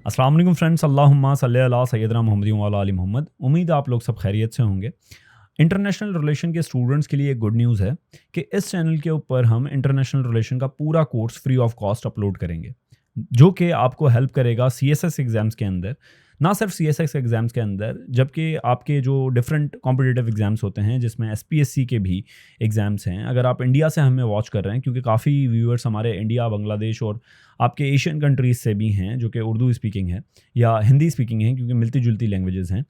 अस्सलाम वालेकुम फ्रेंड्स, अल्लाहुम्मा सल्ली अला सय्यदना मुहम्मदिन व अला आलि मोहम्मद। उम्मीद है आप लोग सब खैरियत से होंगे। इंटरनेशनल रिलेशन के स्टूडेंट्स के लिए एक गुड न्यूज़ है कि इस चैनल के ऊपर हम इंटरनेशनल रिलेशन का पूरा course free of cost upload करेंगे, जो कि आपको हेल्प करेगा सीएसएस एग्ज़ाम्स के अंदर। ना सिर्फ सीएसएस एग्ज़ाम्स के अंदर, जबकि आपके जो डिफरेंट कॉम्पिटिटिव एग्ज़ाम्स होते हैं, जिसमें एसपीएससी के भी एग्ज़ाम्स हैं। अगर आप इंडिया से हमें वॉच कर रहे हैं, क्योंकि काफ़ी व्यूअर्स हमारे इंडिया, बांग्लादेश और आपके एशियन कंट्रीज़ से भी हैं, जो कि उर्दू स्पीकिंग है या हिंदी स्पीकिंग है, क्योंकि मिलती जुलती लैंग्वेजेस हैं,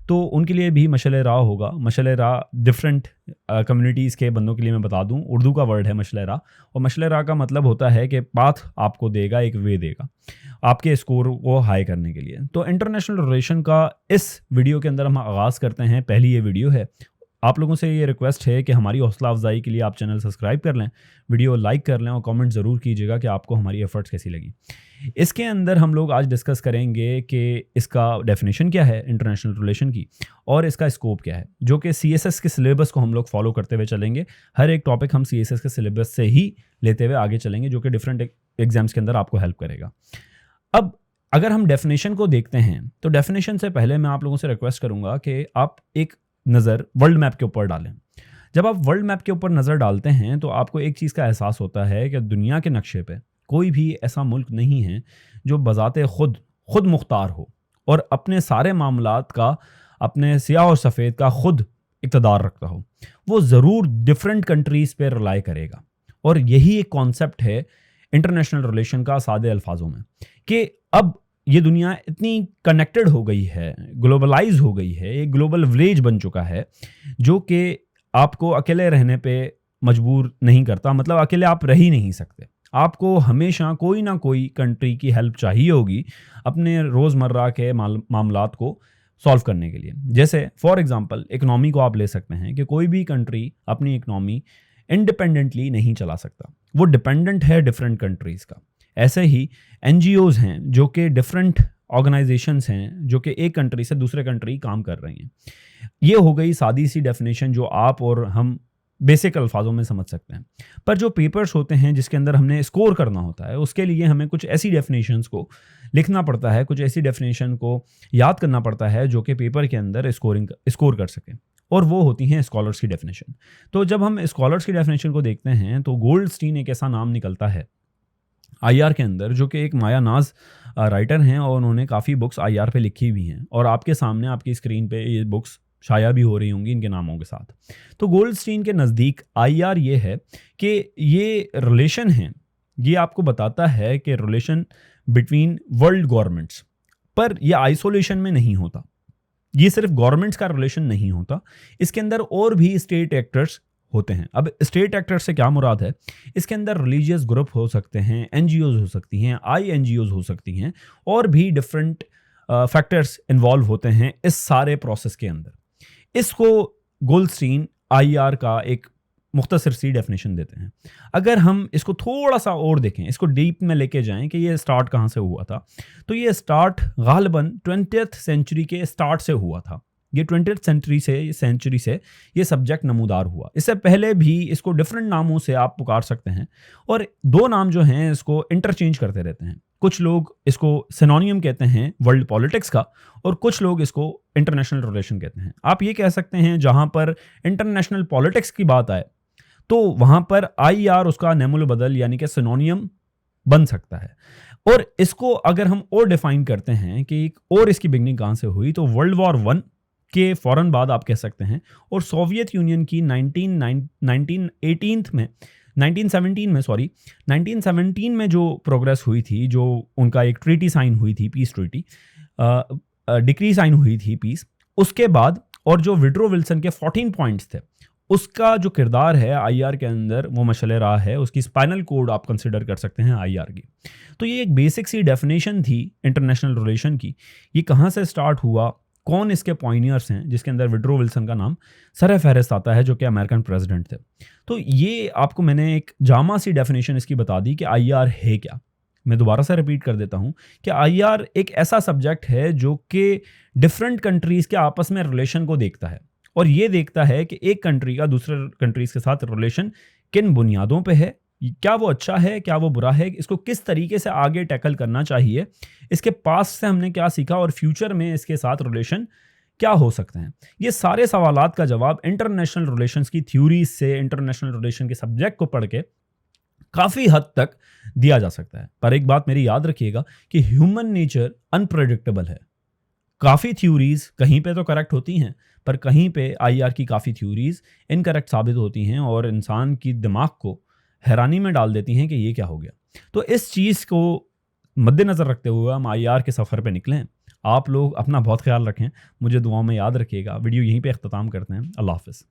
तो उनके लिए भी मशअल राह होगा। मशअल राह डिफरेंट कम्युनिटीज़ के बंदों के लिए मैं बता दूं, उर्दू का वर्ड है मशअल राह, और मशअल राह का मतलब होता है कि पाथ आपको देगा, एक वे देगा आपके स्कोर को हाई करने के लिए। तो इंटरनेशनल रिलेशन का इस वीडियो के अंदर हम आगाज़ करते हैं। पहली ये वीडियो है। आप लोगों से ये रिक्वेस्ट है कि हमारी हौसला अफजाई के लिए आप चैनल सब्सक्राइब कर लें, वीडियो लाइक कर लें और कमेंट ज़रूर कीजिएगा कि आपको हमारी एफर्ट्स कैसी लगी। इसके अंदर हम लोग आज डिस्कस करेंगे कि इसका डेफिनेशन क्या है इंटरनेशनल रिलेशन की, और इसका स्कोप क्या है, जो कि सीएसएस के सिलेबस को हम लोग फॉलो करते हुए चलेंगे। हर एक टॉपिक हम सीएसएस के सिलेबस से ही लेते हुए आगे चलेंगे, जो कि डिफरेंट एग्जाम्स के अंदर आपको हेल्प करेगा। अब अगर हम डेफिनेशन को देखते हैं, तो डेफिनेशन से पहले मैं आप लोगों से रिक्वेस्ट करूंगा कि आप एक नज़र वर्ल्ड मैप के ऊपर डालें। जब आप वर्ल्ड मैप के ऊपर नज़र डालते हैं, तो आपको एक चीज़ का एहसास होता है कि दुनिया के नक्शे पे कोई भी ऐसा मुल्क नहीं है जो बज़ाते खुद मुख्तार हो और अपने सारे मामलात का, अपने सियाह और सफ़ेद का खुद इक़्तिदार रखता हो। वो ज़रूर डिफरेंट कंट्रीज़ पे रिलाई करेगा, और यही एक कॉन्सेप्ट है इंटरनेशनल रिलेशन का, सादे अल्फाजों में, कि अब ये दुनिया इतनी कनेक्टेड हो गई है, ग्लोबलाइज हो गई है, एक ग्लोबल विलेज बन चुका है, जो कि आपको अकेले रहने पे मजबूर नहीं करता। मतलब अकेले आप रह ही नहीं सकते, आपको हमेशा कोई ना कोई कंट्री की हेल्प चाहिए होगी अपने रोज़मर्रा के मामलात को सॉल्व करने के लिए। जैसे फॉर एग्जांपल इकनॉमी को आप ले सकते हैं कि कोई भी कंट्री अपनी इकनॉमी इंडिपेंडेंटली नहीं चला सकता, वो डिपेंडेंट है डिफरेंट कंट्रीज़ का। ऐसे ही एनजीओज़ हैं, जो कि डिफरेंट ऑर्गेनाइजेशंस हैं, जो कि एक कंट्री से दूसरे कंट्री काम कर रही हैं। ये हो गई सादी सी डेफिनेशन, जो आप और हम बेसिक अल्फाजों में समझ सकते हैं। पर जो पेपर्स होते हैं जिसके अंदर हमने स्कोर करना होता है, उसके लिए हमें कुछ ऐसी डेफिनेशंस को लिखना पड़ता है, कुछ ऐसी डेफिनेशन को याद करना पड़ता है जो कि पेपर के अंदर स्कोर कर सकें, और वो होती हैं स्कॉलर्स की डेफिनेशन। तो जब हम स्कॉलर्स की डेफिनेशन को देखते हैं, तो गोल्डस्टीन एक ऐसा नाम निकलता है आईआर के अंदर, जो कि एक माया नाज राइटर हैं, और उन्होंने काफ़ी बुक्स आईआर पे लिखी भी हैं, और आपके सामने आपकी स्क्रीन पे ये बुक्स शाया भी हो रही होंगी इनके नामों के साथ। तो गोल्डस्टीन के नज़दीक आईआर ये है कि ये रिलेशन है, ये आपको बताता है कि रिलेशन बिटवीन वर्ल्ड गवर्नमेंट्स, पर ये आइसोलेशन में नहीं होता, ये सिर्फ गवर्नमेंट्स का रिलेशन नहीं होता, इसके अंदर और भी स्टेट एक्टर्स होते हैं। अब स्टेट एक्टर से क्या मुराद है, इसके अंदर रिलीजियस ग्रुप हो सकते हैं, एनजीओज हो सकती हैं, आईएनजीओज हो सकती हैं, और भी डिफरेंट फैक्टर्स इन्वॉल्व होते हैं इस सारे प्रोसेस के अंदर। इसको गोल्डस्टीन आईआर का एक मुख्तसर सी डेफिनेशन देते हैं। अगर हम इसको थोड़ा सा और देखें, इसको डीप में लेके जाएं कि ये स्टार्ट कहाँ से हुआ था, तो ये स्टार्ट गालिबन 20th सेंचुरी के स्टार्ट से हुआ था। ये 20th सेंचुरी से ये सब्जेक्ट नमूदार हुआ। इससे पहले भी इसको डिफरेंट नामों से आप पुकार सकते हैं, और दो नाम जो हैं इसको इंटरचेंज करते रहते हैं। कुछ लोग इसको सिनोनियम कहते हैं वर्ल्ड पॉलिटिक्स का, और कुछ लोग इसको इंटरनेशनल रिलेशन कहते हैं। आप ये कह सकते हैं जहां पर इंटरनेशनल पॉलिटिक्स की बात आए, तो वहां पर आईआर उसका नेमुल बदल यानी कि सिनोनियम बन सकता है। और इसको अगर हम और डिफाइन करते हैं कि और इसकी बिगनिंग कहां से हुई, तो वर्ल्ड वॉर 1 के फ़ौरन बाद आप कह सकते हैं, और सोवियत यूनियन की 1917 में जो प्रोग्रेस हुई थी, जो उनका एक ट्रीटी साइन हुई थी, पीस ट्रीटी, डिक्री साइन हुई थी पीस, उसके बाद, और जो विड्रो विल्सन के 14 पॉइंट्स थे, उसका जो किरदार है आईआर के अंदर, वो मशअल राह है, उसकी स्पाइनल कोड आप कंसिडर कर सकते हैं आईआर की। तो ये एक बेसिक सी डेफिनेशन थी इंटरनेशनल रिलेशन की। ये कहाँ से स्टार्ट हुआ, कौन इसके पॉइनियर्स हैं, जिसके अंदर विड्रो विल्सन का नाम सर फहरिस्त आता है, जो कि अमेरिकन प्रेसिडेंट थे। तो ये आपको मैंने एक जामा सी डेफिनेशन इसकी बता दी कि आईआर है क्या। मैं दोबारा से रिपीट कर देता हूँ कि आईआर एक ऐसा सब्जेक्ट है जो कि डिफरेंट कंट्रीज़ के आपस में रिलेशन को देखता है, और ये देखता है कि एक कंट्री का दूसरे कंट्रीज़ के साथ रिलेशन किन बुनियादों पे है, क्या वो अच्छा है, क्या वो बुरा है, इसको किस तरीके से आगे टैकल करना चाहिए, इसके पास्ट से हमने क्या सीखा और फ्यूचर में इसके साथ रिलेशन क्या हो सकते हैं। ये सारे सवालात का जवाब इंटरनेशनल रिलेशंस की थ्योरीज से, इंटरनेशनल रिलेशन के सब्जेक्ट को पढ़ के काफ़ी हद तक दिया जा सकता है। पर एक बात मेरी याद रखिएगा कि ह्यूमन नेचर अनप्रेडिक्टेबल है। काफ़ी थ्योरीज कहीं पे तो करेक्ट होती हैं, पर कहीं पे आईआर की काफ़ी थ्योरीज इनकरेक्ट साबित होती हैं और इंसान की दिमाग को हैरानी में डाल देती हैं कि ये क्या हो गया। तो इस चीज़ को मद्देनज़र रखते हुए हम आईआर के सफ़र पे निकलें। आप लोग अपना बहुत ख्याल रखें, मुझे दुआओं में याद रखिएगा। वीडियो यहीं पे अख्ताम करते हैं। अल्लाह हाफ़िज़।